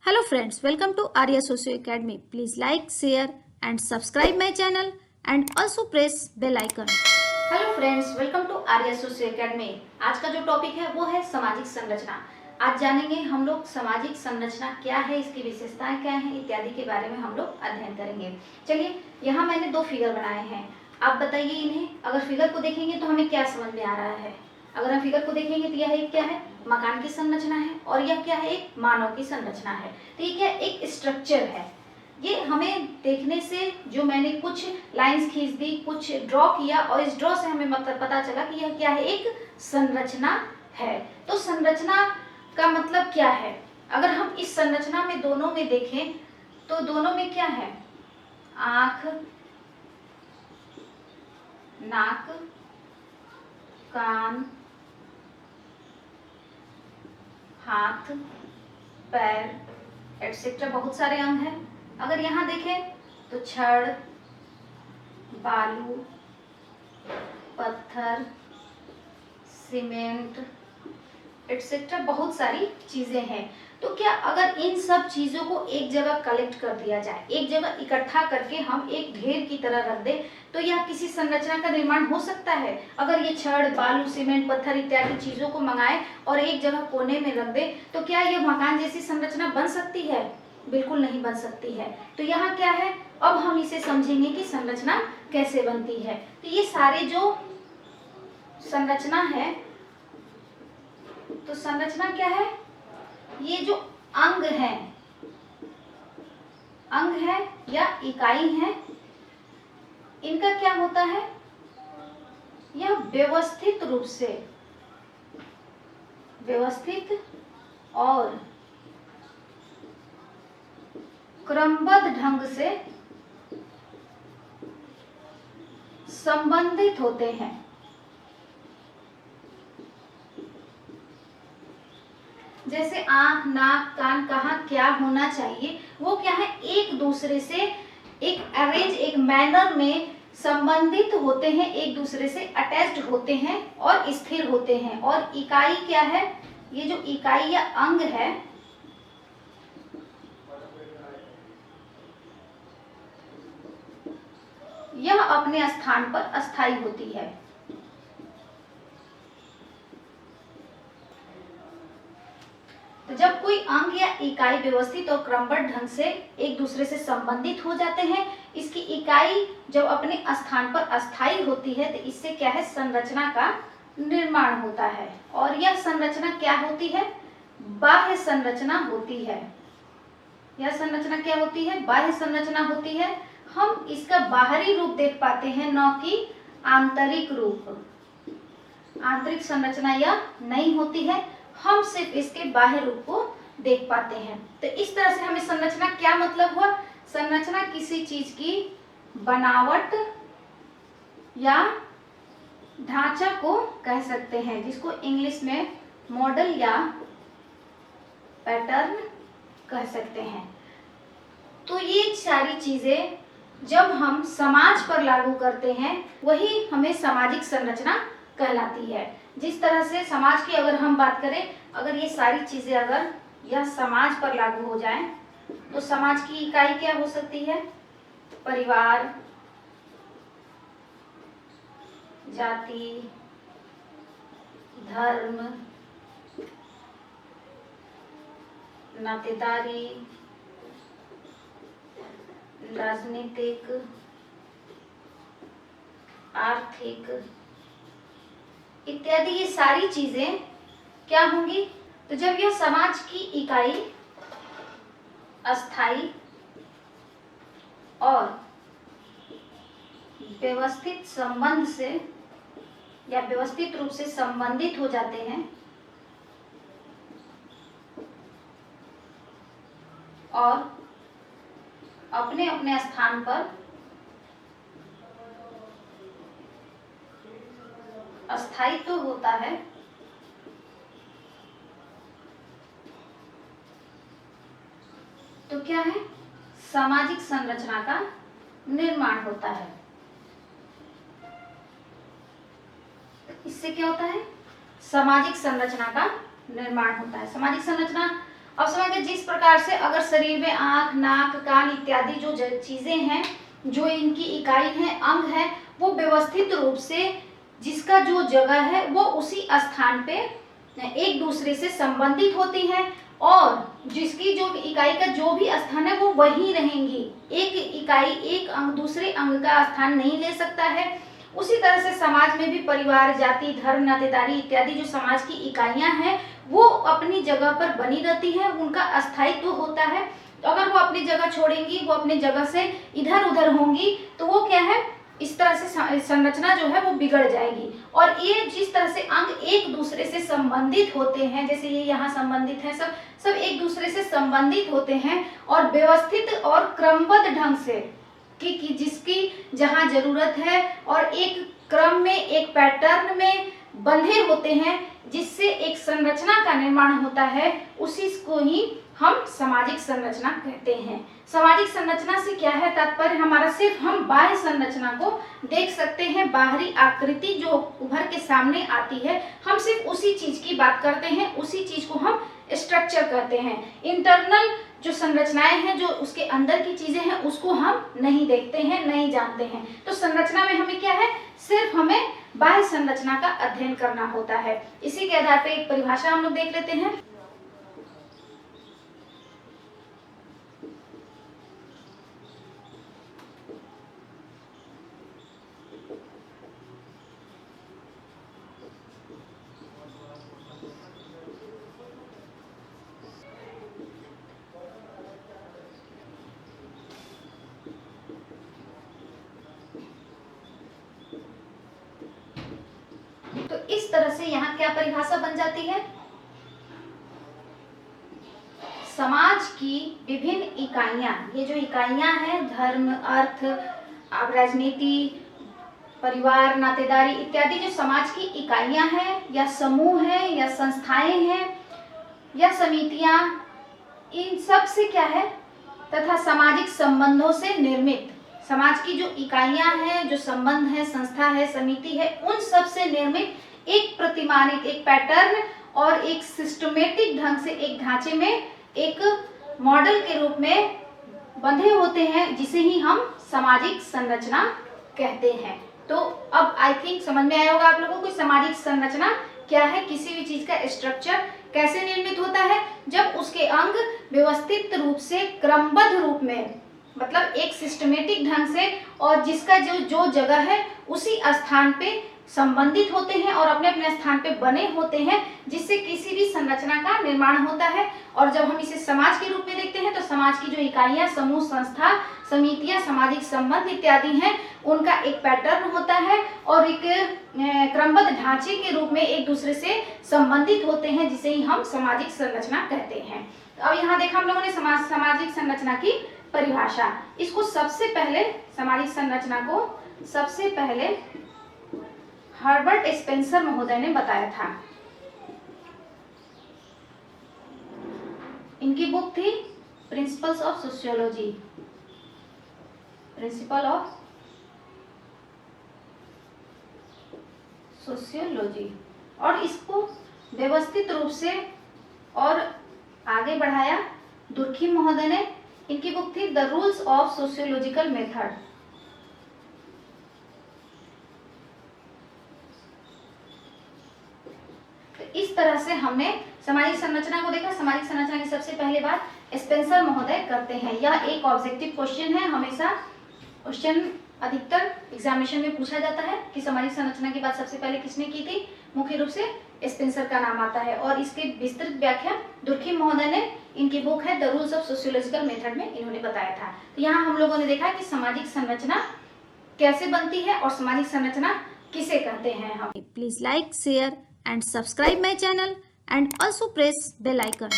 Hello friends, welcome to Arya Socio Academy. Please like, share and subscribe my channel and also press bell icon. Hello friends, welcome to Arya social academy. आज का जो topic है वो है सामाजिक संरचना। आज जानेंगे हम लोग सामाजिक संरचना क्या है, इसकी विशेषताएं क्या हैं इत्यादि के बारे में हम लोग अध्ययन करेंगे। चलिए, यहाँ मैंने दो फिगर बनाए हैं, आप बताइए इन्हें। अगर फिगर को देखेंगे तो हमें क्या समझ में आ रहा है? अगर हम फिगर को देखेंगे तो यह एक क्या है, मकान की संरचना है, और यह क्या है, एक मानव की संरचना है। तो ये क्या, एक स्ट्रक्चर है। ये हमें देखने से, जो मैंने कुछ लाइंस खींच दी, कुछ ड्रॉ किया, और इस ड्रॉ से हमें मतलब पता चला कि यह क्या है, एक संरचना है। तो संरचना का मतलब क्या है? अगर हम इस संरचना में दोनों में देखें तो दोनों में क्या है, आंख, नाक, कान, हाथ, पैर एटसेट्रा, बहुत सारे अंग हैं। अगर यहाँ देखें तो छड़, बालू, पत्थर, सीमेंट एटसेट्रा, बहुत सारी चीजें हैं। तो क्या अगर इन सब चीजों को एक जगह कलेक्ट कर दिया जाए, एक जगह इकट्ठा करके हम एक ढेर की तरह रख दें, तो यह किसी संरचना का निर्माण हो सकता है? अगर ये छड़, बालू, सीमेंट, पत्थर इत्यादि चीजों को मंगाए और एक जगह कोने में रख दे, तो क्या यह मकान जैसी संरचना बन सकती है? बिल्कुल नहीं बन सकती है। तो यहाँ क्या है, अब हम इसे समझेंगे कि संरचना कैसे बनती है। तो ये सारे जो संरचना है, तो संरचना क्या है, ये जो अंग है या इकाई है, इनका क्या होता है, यह व्यवस्थित रूप से, व्यवस्थित और क्रमबद्ध ढंग से संबंधित होते हैं। जैसे आंख, नाक, कान, कहाँ क्या होना चाहिए, वो क्या है, एक दूसरे से एक अरेंज, एक मैनर में संबंधित होते हैं, एक दूसरे से अटैच्ड होते हैं और स्थिर होते हैं। और इकाई क्या है, ये जो इकाई या अंग है, यह अपने स्थान पर अस्थायी होती है। तो जब कोई अंग या इकाई व्यवस्थित और क्रमबद्ध ढंग से एक दूसरे से संबंधित हो जाते हैं, इसकी इकाई जब अपने स्थान पर अस्थायी होती है, तो इससे क्या है, संरचना का निर्माण होता है। और यह संरचना क्या होती है, बाह्य संरचना होती है। यह संरचना क्या होती है, बाह्य संरचना होती है। हम इसका बाहरी रूप देख पाते हैं, न कि आंतरिक रूप। आंतरिक संरचना यह नहीं होती है, हम सिर्फ इसके बाह्य रूप को देख पाते हैं। तो इस तरह से हमें संरचना क्या मतलब हुआ, संरचना किसी चीज की बनावट या ढांचा को कह सकते हैं, जिसको इंग्लिश में मॉडल या पैटर्न कह सकते हैं। तो ये सारी चीजें जब हम समाज पर लागू करते हैं, वही हमें सामाजिक संरचना कहलाती है। जिस तरह से समाज की अगर हम बात करें, अगर ये सारी चीजें अगर यह समाज पर लागू हो जाएं, तो समाज की इकाई क्या हो सकती है, परिवार, जाति, धर्म, नातेदारी, राजनीतिक, आर्थिक इत्यादि, ये सारी चीजें क्या होंगी। तो जब यह समाज की इकाई अस्थाई और व्यवस्थित संबंध से या व्यवस्थित रूप से संबंधित हो जाते हैं और अपने अपने स्थान पर अस्थायित्व होता है, तो क्या है, सामाजिक संरचना का निर्माण होता है। इससे क्या होता है, सामाजिक संरचना का निर्माण होता है। सामाजिक संरचना अब समझिए जिस प्रकार से अगर शरीर में आँख, नाक, कान इत्यादि जो चीजें हैं, जो इनकी इकाई है, अंग है, वो व्यवस्थित रूप से जिसका जो जगह है वो उसी स्थान पे एक दूसरे से संबंधित होती हैं और जिसकी जो इकाई का जो भी स्थान है वो वही रहेंगी। एक इकाई, एक अंग दूसरे अंग का स्थान नहीं ले सकता है। उसी तरह से समाज में भी परिवार, जाति, धर्म, नातेदारी इत्यादि जो समाज की इकाइयां हैं वो अपनी जगह पर बनी रहती है, उनका अस्थायित्व होता है। तो अगर वो अपनी जगह छोड़ेंगी, वो अपनी जगह से इधर उधर होंगी तो वो क्या है, इस तरह से संरचना जो है वो बिगड़ जाएगी। और ये जिस तरह से अंग एक दूसरे से संबंधित होते हैं, जैसे ये यहाँ संबंधित है, सब एक दूसरे से संबंधित होते हैं और व्यवस्थित और क्रमबद्ध ढंग से कि जिसकी जहाँ जरूरत है और एक क्रम में, एक पैटर्न में बंधे होते हैं, जिससे एक संरचना का निर्माण होता है, उसी को ही हम सामाजिक संरचना कहते हैं। सामाजिक संरचना से क्या है तात्पर्य हमारा, सिर्फ हम बाह्य संरचना को देख सकते हैं, बाहरी आकृति जो उभर के सामने आती है, हम सिर्फ उसी चीज की बात करते हैं, उसी चीज को हम स्ट्रक्चर कहते हैं। इंटरनल जो संरचनाएं हैं, जो उसके अंदर की चीजें हैं, उसको हम नहीं देखते हैं, नहीं जानते हैं। तो संरचना में हमें क्या है, सिर्फ हमें बाह्य संरचना का अध्ययन करना होता है। इसी के आधार पर एक परिभाषा हम लोग देख लेते हैं। तो इस तरह से यहाँ क्या परिभाषा बन जाती है, समाज की विभिन्न इकाइयां, ये जो इकाइयां हैं, धर्म, अर्थ, राजनीति, परिवार, नातेदारी इत्यादि जो समाज की इकाइयां हैं या समूह हैं या संस्थाएं हैं या समितियां, इन सब से क्या है तथा सामाजिक संबंधों से निर्मित, समाज की जो इकाइयां हैं, जो संबंध है, संस्था है, समिति है, उन सब से निर्मित एक प्रतिमानित, एक पैटर्न और एक सिस्टमेटिक ढंग से एक ढांचे में, एक मॉडल के रूप में बंधे होते हैं, जिसे ही हम सामाजिक संरचना कहते हैं। तो अब आई थिंक समझ में आया होगा आप लोगों को सामाजिक संरचना क्या है, किसी भी चीज का स्ट्रक्चर कैसे निर्मित होता है, जब उसके अंग व्यवस्थित रूप से, क्रमबद्ध रूप में, मतलब एक सिस्टमेटिक ढंग से और जिसका जो जगह है उसी स्थान पे संबंधित होते हैं और अपने अपने स्थान पे बने होते हैं, जिससे किसी भी संरचना का निर्माण होता है। और जब हम इसे समाज के रूप में देखते हैं तो समाज की जो इकाइयां, समूह, संस्था, समितियां, सामाजिक संबंध इत्यादि हैं, उनका एक पैटर्न होता है और एक क्रमबद्ध ढांचे के रूप में एक दूसरे से संबंधित होते हैं, जिसे ही हम सामाजिक संरचना कहते हैं। तो अब यहाँ देखा हम लोगों ने सामाजिक संरचना की परिभाषा। इसको सबसे पहले, सामाजिक संरचना को सबसे पहले हर्बर्ट स्पेंसर महोदय ने बताया था। इनकी बुक थी principles of sociology, principle of sociology, और इसको व्यवस्थित रूप से और आगे बढ़ाया दुर्खिम महोदय ने। इनकी बुक थी the rules of sociological method. तो इस तरह से हमने सामाजिक संरचना को देखा। सामाजिक संरचना की सबसे पहले बात स्पेंसर महोदय करते हैं। यह एक ऑब्जेक्टिव क्वेश्चन है, हमेशा क्वेश्चन अधिकतर एग्जामिनेशन में पूछा जाता है कि सामाजिक संरचना की बात सबसे पहले किसने की थी। मुख्य रूप से स्पेंसर का नाम आता है और इसकी विस्तृत व्याख्या दुर्खिम महोदय ने, इनकी बुक है the rules of sociological method में इन्होंने बताया था। तो यहाँ हम लोगों ने देखा कि सामाजिक संरचना कैसे बनती है और सामाजिक संरचना किसे कहते हैं हम। Please like, share and subscribe my channel and also press bell icon.